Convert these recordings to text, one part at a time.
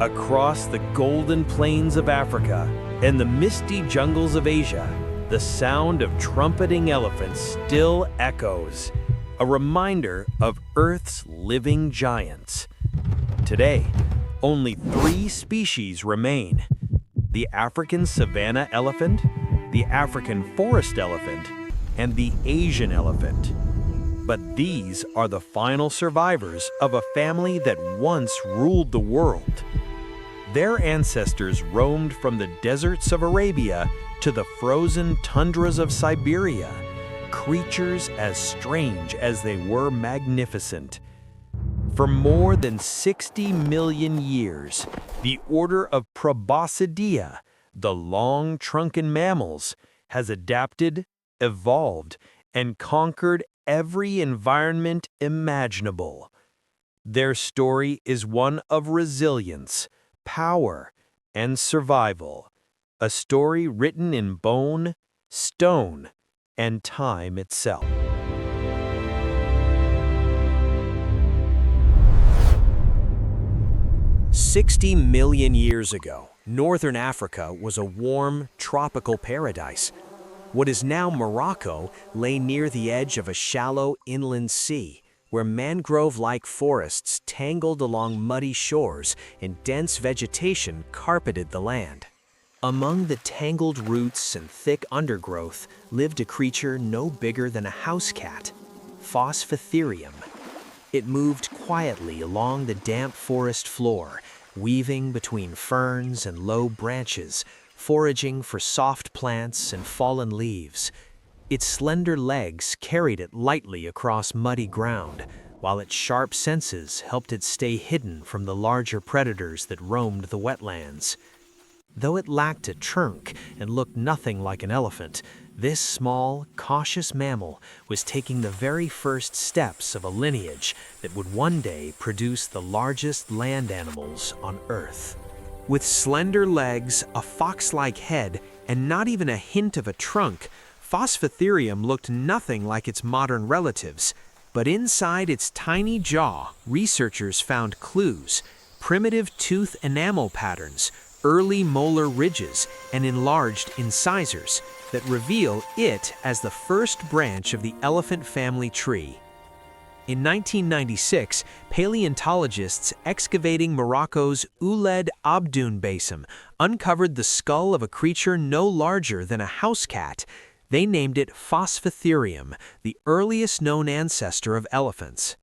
Across the golden plains of Africa and the misty jungles of Asia, the sound of trumpeting elephants still echoes, a reminder of Earth's living giants. Today, only 3 species remain: the African savanna elephant, the African forest elephant, and the Asian elephant. But these are the final survivors of a family that once ruled the world. Their ancestors roamed from the deserts of Arabia to the frozen tundras of Siberia, creatures as strange as they were magnificent. For more than 60 million years, the order of Proboscidea, the long-trunken mammals, has adapted, evolved, and conquered every environment imaginable. Their story is one of resilience, power, and survival, a story written in bone, stone, and time itself. "60 million years ago, northern Africa was a warm, tropical paradise. What is now Morocco lay near the edge of a shallow inland sea, where mangrove-like forests tangled along muddy shores and dense vegetation carpeted the land. Among the tangled roots and thick undergrowth lived a creature no bigger than a house cat, Phosphatherium. It moved quietly along the damp forest floor, weaving between ferns and low branches, foraging for soft plants and fallen leaves. Its slender legs carried it lightly across muddy ground, while its sharp senses helped it stay hidden from the larger predators that roamed the wetlands. Though it lacked a trunk and looked nothing like an elephant, this small, cautious mammal was taking the very first steps of a lineage that would one day produce the largest land animals on Earth. With slender legs, a fox-like head, and not even a hint of a trunk, Phosphatherium looked nothing like its modern relatives. But inside its tiny jaw, researchers found clues: primitive tooth enamel patterns, early molar ridges, and enlarged incisors that reveal it as the first branch of the elephant family tree. In 1996, paleontologists excavating Morocco's Ouled Abdoun Basin uncovered the skull of a creature no larger than a house cat. They named it Phosphatherium, the earliest known ancestor of elephants.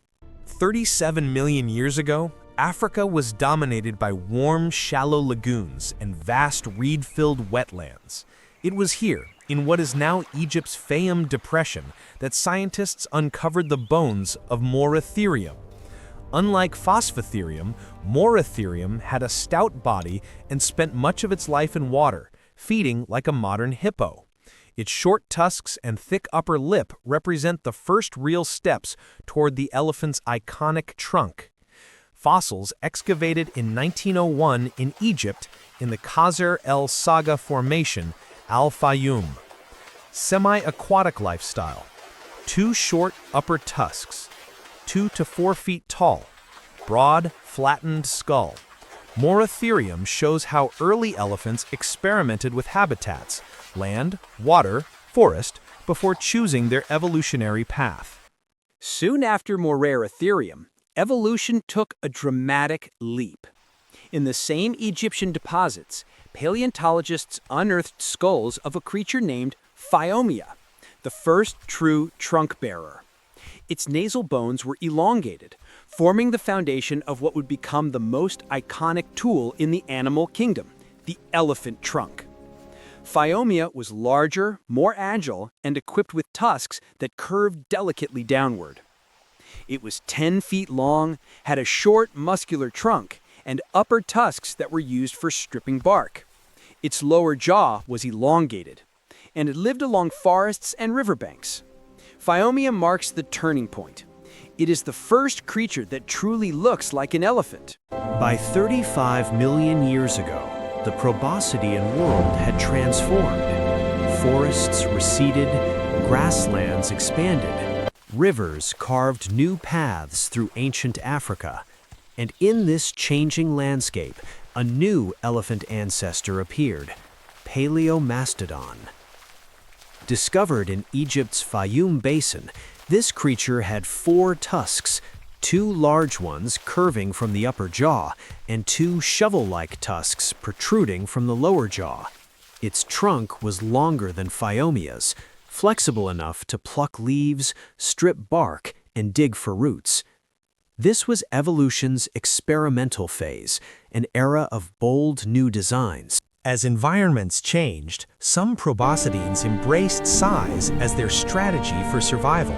37 million years ago, Africa was dominated by warm, shallow lagoons and vast reed-filled wetlands. It was here, in what is now Egypt's Fayum Depression, that scientists uncovered the bones of Moratherium. Unlike Phosphatherium, Moratherium had a stout body and spent much of its life in water, feeding like a modern hippo. Its short tusks and thick upper lip represent the first real steps toward the elephant's iconic trunk. Fossils excavated in 1901 in Egypt in the Qasr el Saga Formation, Al-Fayoum. Semi-aquatic lifestyle. 2 short upper tusks, 2 to 4 feet tall, broad, flattened skull. Moratherium shows how early elephants experimented with habitats, land, water, forest, before choosing their evolutionary path. Soon after Moratherium, evolution took a dramatic leap. In the same Egyptian deposits, paleontologists unearthed skulls of a creature named Phiomia, the first true trunk bearer. Its nasal bones were elongated, forming the foundation of what would become the most iconic tool in the animal kingdom, the elephant trunk. Phiomia was larger, more agile, and equipped with tusks that curved delicately downward. It was 10 feet long, had a short, muscular trunk, and upper tusks that were used for stripping bark. Its lower jaw was elongated, and it lived along forests and riverbanks. Phiomia marks the turning point. It is the first creature that truly looks like an elephant. By 35 million years ago, the Proboscidean world had transformed. Forests receded, grasslands expanded, rivers carved new paths through ancient Africa, And in this changing landscape, a new elephant ancestor appeared, Paleomastodon. Discovered in Egypt's Fayum Basin, this creature had 4 tusks, 2 large ones curving from the upper jaw, and 2 shovel-like tusks protruding from the lower jaw. Its trunk was longer than Phiomia's, flexible enough to pluck leaves, strip bark, and dig for roots. This was evolution's experimental phase, an era of bold new designs. As environments changed, some proboscideans embraced size as their strategy for survival.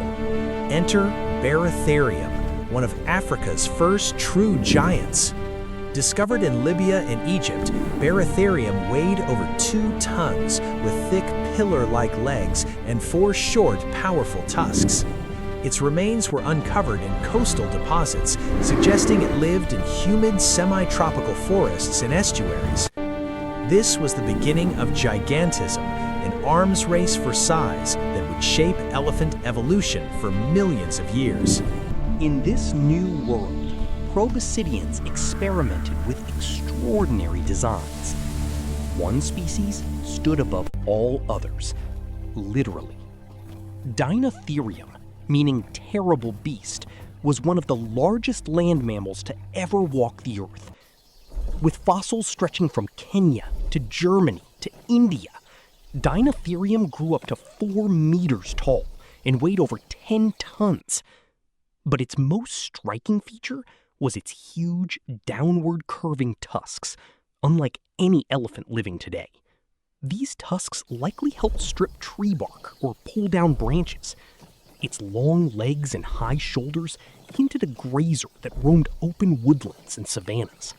Enter Barotherium, one of Africa's first true giants. Discovered in Libya and Egypt, Barotherium weighed over 2 tons with thick pillar-like legs and 4 short, powerful tusks. Its remains were uncovered in coastal deposits, suggesting it lived in humid semi-tropical forests and estuaries. This was the beginning of gigantism, an arms race for size that would shape elephant evolution for millions of years. In this new world, proboscideans experimented with extraordinary designs. One species stood above all others, literally. Dinotherium, meaning terrible beast, was one of the largest land mammals to ever walk the earth. With fossils stretching from Kenya to Germany to India, Dinotherium grew up to 4 meters tall and weighed over 10 tons. But its most striking feature was its huge, downward curving tusks, unlike any elephant living today. These tusks likely helped strip tree bark or pull down branches. Its long legs and high shoulders hinted a grazer that roamed open woodlands and savannas.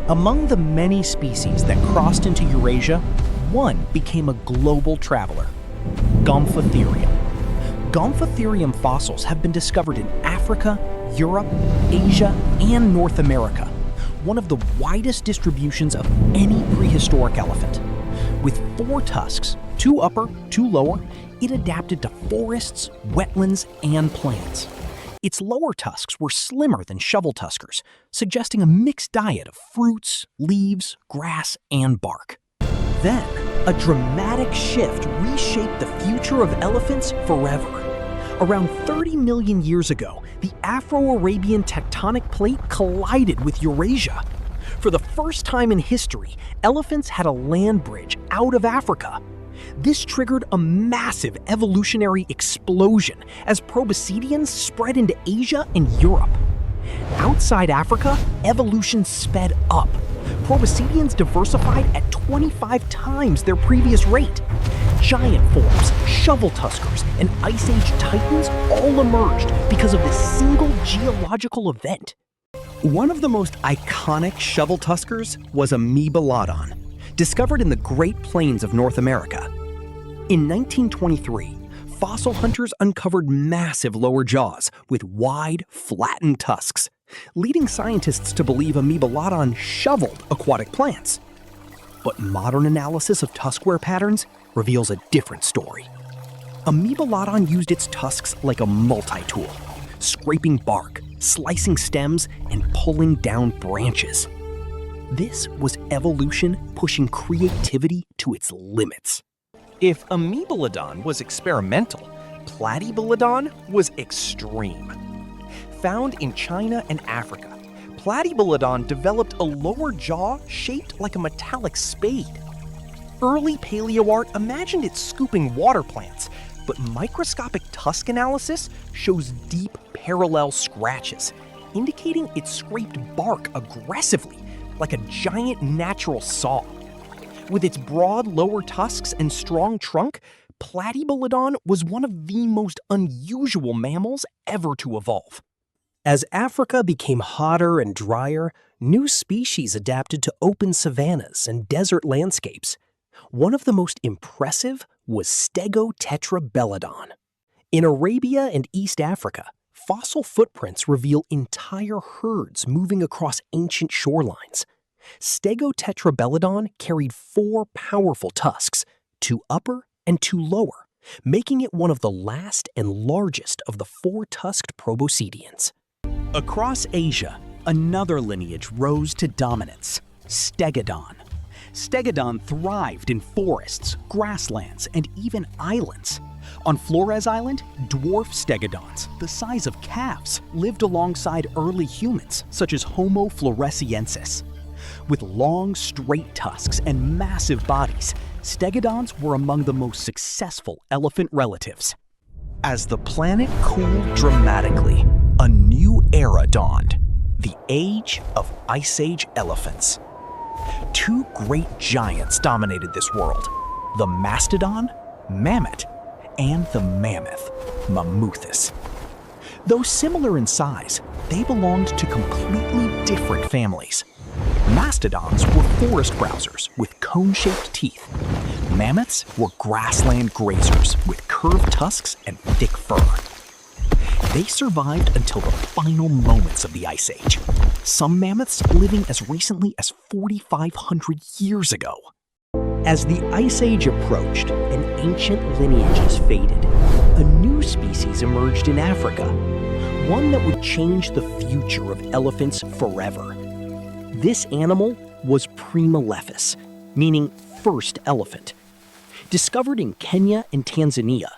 Among the many species that crossed into Eurasia, one became a global traveler, Gomphotherium. Gomphotherium fossils have been discovered in Africa, Europe, Asia, and North America, one of the widest distributions of any prehistoric elephant. With 4 tusks, 2 upper, 2 lower, it adapted to forests, wetlands, and plants. Its lower tusks were slimmer than shovel tuskers, suggesting a mixed diet of fruits, leaves, grass, and bark. Then, a dramatic shift reshaped the future of elephants forever. Around 30 million years ago, the Afro-Arabian tectonic plate collided with Eurasia. For the first time in history, elephants had a land bridge out of Africa. This triggered a massive evolutionary explosion as proboscideans spread into Asia and Europe. Outside Africa, evolution sped up. Proboscideans diversified at 25 times their previous rate. Giant forms, shovel tuskers, and Ice Age titans all emerged because of this single geological event. One of the most iconic shovel tuskers was Amoebelodon, discovered in the Great Plains of North America. In 1923, fossil hunters uncovered massive lower jaws with wide, flattened tusks, leading scientists to believe Amoebelodon shoveled aquatic plants. But modern analysis of tusk wear patterns reveals a different story. Amoebelodon used its tusks like a multi-tool, scraping bark, slicing stems, and pulling down branches. This was evolution pushing creativity to its limits. If Amoebelodon was experimental, Platybelodon was extreme. Found in China and Africa, Platybelodon developed a lower jaw shaped like a metallic spade. Early paleoart imagined it scooping water plants, but microscopic tusk analysis shows deep parallel scratches, indicating it scraped bark aggressively, like a giant natural saw. With its broad lower tusks and strong trunk, Platybelodon was one of the most unusual mammals ever to evolve. As Africa became hotter and drier, new species adapted to open savannas and desert landscapes. One of the most impressive was Stegotetrabelodon. In Arabia and East Africa, fossil footprints reveal entire herds moving across ancient shorelines. Stegotetrabelodon carried 4 powerful tusks, 2 upper and 2 lower, making it one of the last and largest of the 4-tusked proboscideans. Across Asia, Another lineage rose to dominance, Stegodon. Stegodon thrived in forests, grasslands, and even islands. On Flores Island, dwarf stegodons, the size of calves, lived alongside early humans, such as Homo floresiensis. With long, straight tusks and massive bodies, stegodons were among the most successful elephant relatives. As the planet cooled dramatically, a new era dawned, the age of Ice Age elephants. Two great giants dominated this world, the mastodon, mammoth, and the mammoth, Mammuthus. Though similar in size, they belonged to completely different families. Mastodons were forest browsers with cone-shaped teeth. Mammoths were grassland grazers with curved tusks and thick fur. They survived until the final moments of the Ice Age, some mammoths living as recently as 4,500 years ago. As the Ice Age approached and ancient lineages faded, a new species emerged in Africa, one that would change the future of elephants forever. This animal was Primalephus, meaning first elephant. Discovered in Kenya and Tanzania,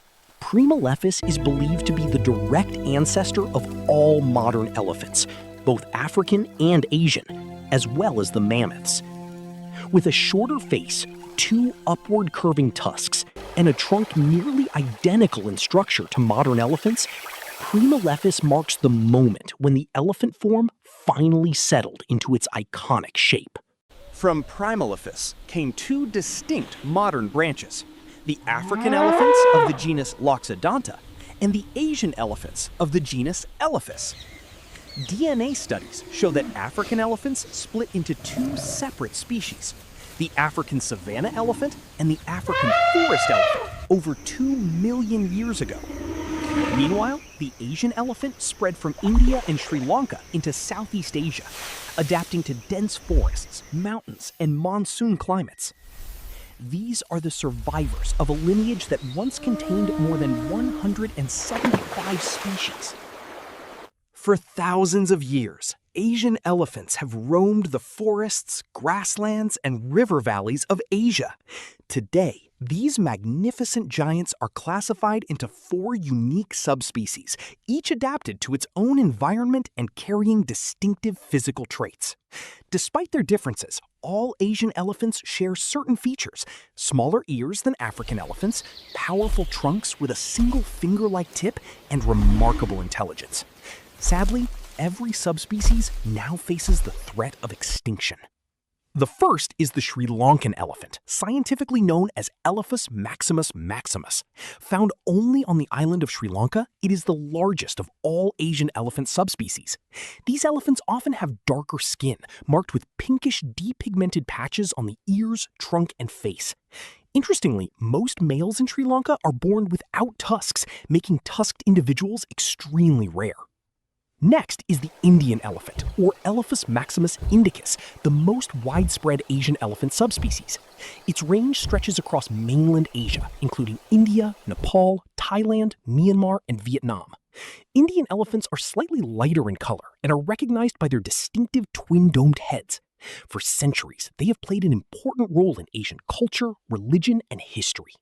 Primalephus is believed to be the direct ancestor of all modern elephants, both African and Asian, as well as the mammoths. With a shorter face, two upward curving tusks, and a trunk nearly identical in structure to modern elephants, Primalephus marks the moment when the elephant form finally settled into its iconic shape. From Primalephus came two distinct modern branches: the African elephants of the genus Loxodonta and the Asian elephants of the genus Elephas. DNA studies show that African elephants split into two separate species, the African savanna elephant and the African forest elephant, over 2 million years ago. Meanwhile, the Asian elephant spread from India and Sri Lanka into Southeast Asia, adapting to dense forests, mountains, and monsoon climates. These are the survivors of a lineage that once contained more than 175 species. For thousands of years, Asian elephants have roamed the forests, grasslands, and river valleys of Asia. Today, these magnificent giants are classified into 4 unique subspecies, each adapted to its own environment and carrying distinctive physical traits. Despite their differences, all Asian elephants share certain features: smaller ears than African elephants, powerful trunks with a single finger-like tip, and remarkable intelligence. Sadly, every subspecies now faces the threat of extinction. The first is the Sri Lankan elephant, scientifically known as Elephas maximus maximus. Found only on the island of Sri Lanka, it is the largest of all Asian elephant subspecies. These elephants often have darker skin, marked with pinkish depigmented patches on the ears, trunk, and face. Interestingly, most males in Sri Lanka are born without tusks, making tusked individuals extremely rare. Next is the Indian elephant, or Elephas maximus indicus, the most widespread Asian elephant subspecies. Its range stretches across mainland Asia, including India, Nepal, Thailand, Myanmar, and Vietnam. Indian elephants are slightly lighter in color and are recognized by their distinctive twin-domed heads. For centuries, they have played an important role in Asian culture, religion, and history.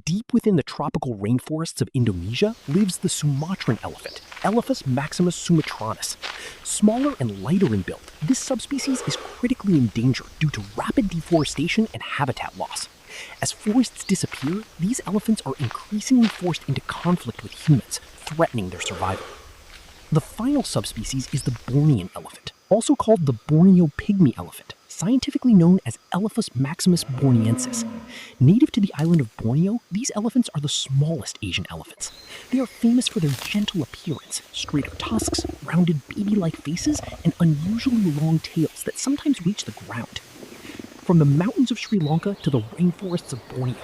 Deep within the tropical rainforests of Indonesia lives the Sumatran elephant, Elephas maximus sumatranus. Smaller and lighter in build, this subspecies is critically endangered due to rapid deforestation and habitat loss. As forests disappear, these elephants are increasingly forced into conflict with humans, threatening their survival. The final subspecies is the Bornean elephant, also called the Borneo pygmy elephant, scientifically known as Elephas maximus borneensis. Native to the island of Borneo, these elephants are the smallest Asian elephants. They are famous for their gentle appearance, straighter tusks, rounded baby-like faces, and unusually long tails that sometimes reach the ground. From the mountains of Sri Lanka to the rainforests of Borneo,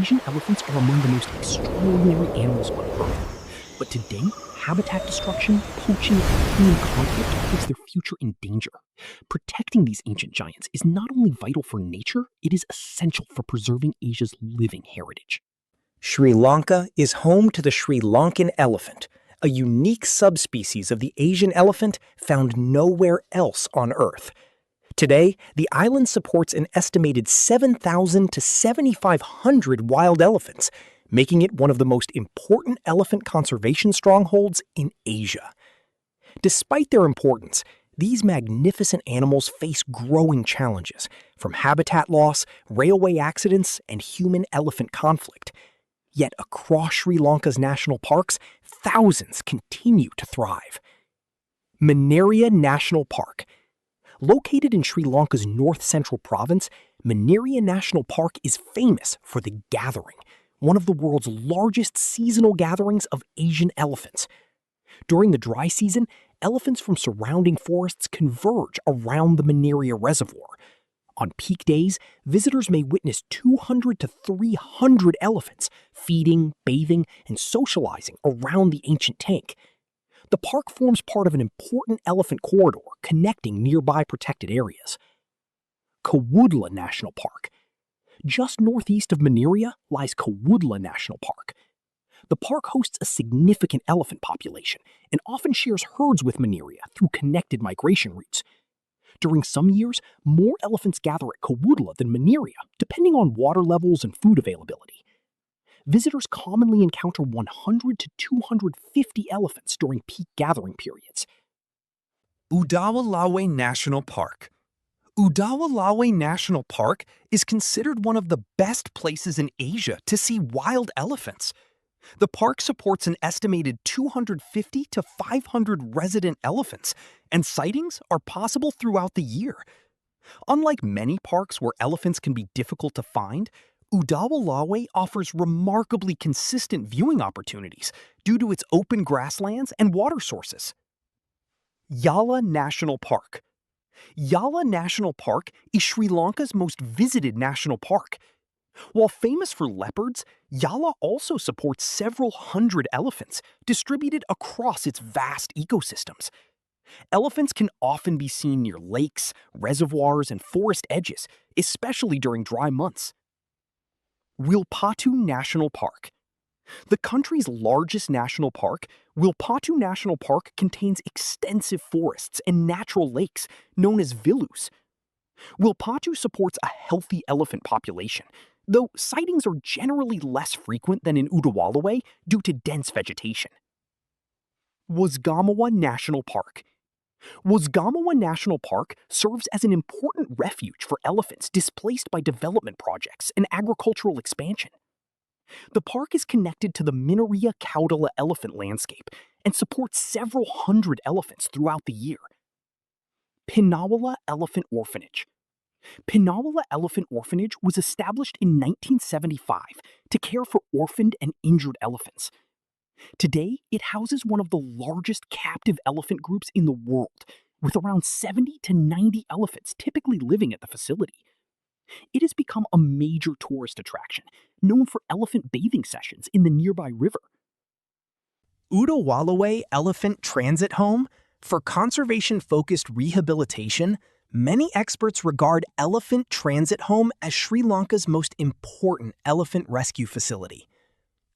Asian elephants are among the most extraordinary animals on Earth. But today, habitat destruction, poaching, and human conflict puts their future in danger. Protecting these ancient giants is not only vital for nature, it is essential for preserving Asia's living heritage. Sri Lanka is home to the Sri Lankan elephant, a unique subspecies of the Asian elephant found nowhere else on Earth. Today, the island supports an estimated 7,000 to 7,500 wild elephants, making it one of the most important elephant conservation strongholds in Asia. Despite their importance, these magnificent animals face growing challenges, from habitat loss, railway accidents, and human-elephant conflict. Yet across Sri Lanka's national parks, thousands continue to thrive. Mineria National Park. Located in Sri Lanka's north-central province, Mineria National Park is famous for the Gathering, one of the world's largest seasonal gatherings of Asian elephants. During the dry season, elephants from surrounding forests converge around the Mineria Reservoir. On peak days, visitors may witness 200 to 300 elephants feeding, bathing, and socializing around the ancient tank. The park forms part of an important elephant corridor connecting nearby protected areas. Kawudla National Park. Just northeast of Mineria lies Kawudla National Park. The park hosts a significant elephant population and often shares herds with Mineria through connected migration routes. During some years, more elephants gather at Kawudla than Mineria, depending on water levels and food availability. Visitors commonly encounter 100 to 250 elephants during peak gathering periods. Udawalawe National Park. Udawalawe National Park is considered one of the best places in Asia to see wild elephants. The park supports an estimated 250 to 500 resident elephants, and sightings are possible throughout the year. Unlike many parks where elephants can be difficult to find, Udawalawe offers remarkably consistent viewing opportunities due to its open grasslands and water sources. Yala National Park. Yala National Park is Sri Lanka's most visited national park. While famous for leopards, Yala also supports several hundred elephants distributed across its vast ecosystems. Elephants can often be seen near lakes, reservoirs, and forest edges, especially during dry months. Wilpatu National Park. The country's largest national park, Wilpatu National Park contains extensive forests and natural lakes known as vilus. Wilpatu supports a healthy elephant population, though sightings are generally less frequent than in Udawalawe due to dense vegetation. Wasgamawa National Park. Wasgamawa National Park serves as an important refuge for elephants displaced by development projects and agricultural expansion. The park is connected to the Mineria Caudala elephant landscape and supports several hundred elephants throughout the year. Pinawala Elephant Orphanage. Pinawala Elephant Orphanage was established in 1975 to care for orphaned and injured elephants. Today, it houses one of the largest captive elephant groups in the world, with around 70 to 90 elephants typically living at the facility. It has become a major tourist attraction, known for elephant bathing sessions in the nearby river. Udawalawe Elephant Transit Home. For conservation-focused rehabilitation, many experts regard Elephant Transit Home as Sri Lanka's most important elephant rescue facility.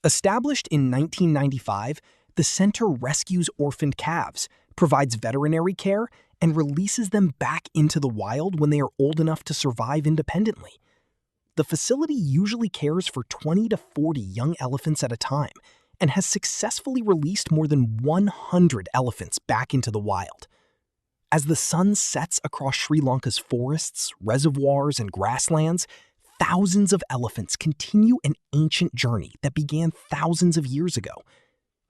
Established in 1995, the center rescues orphaned calves, provides veterinary care, and releases them back into the wild when they are old enough to survive independently. The facility usually cares for 20 to 40 young elephants at a time and has successfully released more than 100 elephants back into the wild. As the sun sets across Sri Lanka's forests, reservoirs, and grasslands, thousands of elephants continue an ancient journey that began thousands of years ago.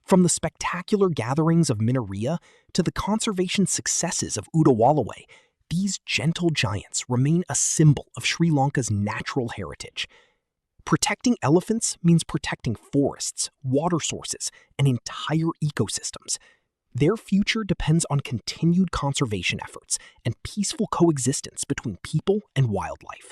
From the spectacular gatherings of Mineria to the conservation successes of Udawalawe, these gentle giants remain a symbol of Sri Lanka's natural heritage. Protecting elephants means protecting forests, water sources, and entire ecosystems. Their future depends on continued conservation efforts and peaceful coexistence between people and wildlife.